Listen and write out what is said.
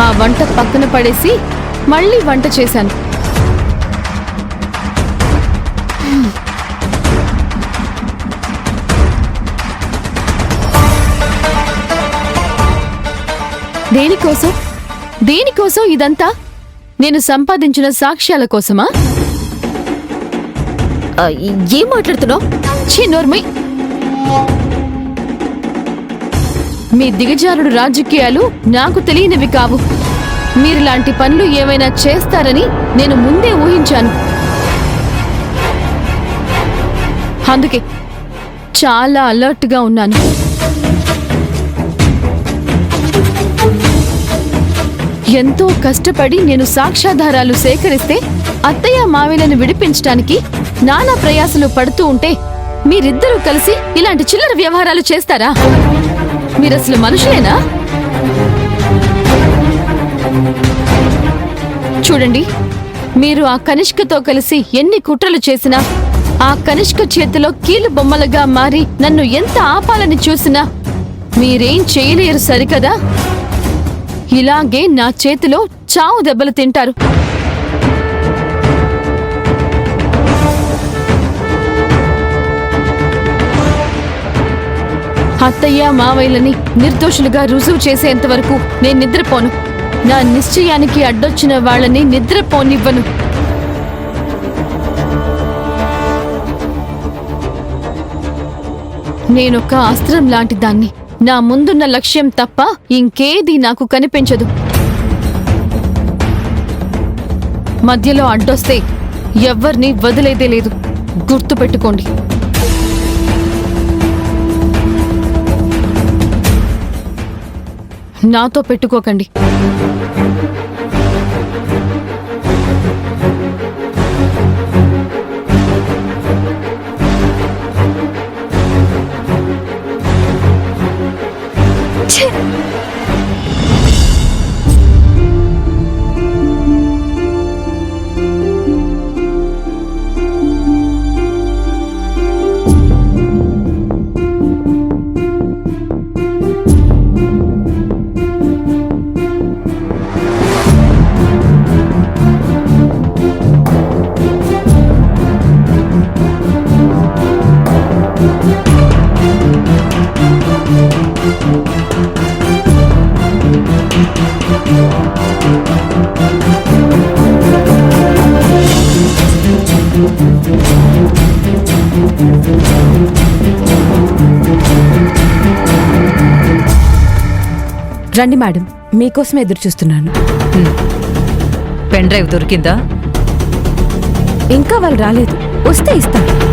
ఆ వంట పక్కన పడేసి మళ్ళీ వంట చేశాను. దేనికోసం ఇదంతా? నేను సంపాదించిన సాక్ష్యాల కోసమా? ఏం మాట్లాడుతున్నావు? నోర్మై. మీ దిగజారుడు రాజకీయాలు నాకు తెలియనివి కావు. మీరిలాంటి పనులు ఏమైనా చేస్తారని నేను ముందే ఊహించాను. అందుకే చాలా అలర్ట్గా ఉన్నాను. ఎంతో కష్టపడి నేను సాక్ష్యాధారాలు సేకరిస్తే అత్తయ్య మావయ్యలను విడిపించడానికి నానా ప్రయాసలు పడుతూ ఉంటే మీరిద్దరూ కలిసి ఇలాంటి చిల్లర వ్యవహారాలు చేస్తారా? మీరసలు మనుషులేనా? చూడండి, మీరు ఆ కనిష్కతో కలిసి ఎన్ని కుట్రలు చేసినా, ఆ కనిష్క చేతిలో కీలు బొమ్మలుగా మారి నన్ను ఎంత ఆపాలని చూసినా మీరేం చేయలేరు సరికదా? ఇలాగే నా చేతిలో చావు దెబ్బలు తింటారు. అత్తయ్య మావయ్యలని నిర్దోషులుగా రుజువు చేసేంత వరకు నేను నిద్రపోను. నా నిశ్చయానికి అడ్డొచ్చిన వాళ్ళని నిద్రపోనివ్వను. నేనొక అస్త్రం లాంటి దాన్ని. నా ముందున్న లక్ష్యం తప్ప ఇంకేది నాకు కనిపించదు. మధ్యలో అడ్డొస్తే ఎవ్వర్నీ వదిలేదే లేదు. గుర్తుపెట్టుకోండి. నాతో పెట్టుకోకండి. రండి మేడం, మీకోసం ఎదురు చూస్తున్నాను. పెన్ డ్రైవ్ దొరికిందా? ఇంకా వాళ్ళు రాలేదు, వస్తే ఇస్తాను.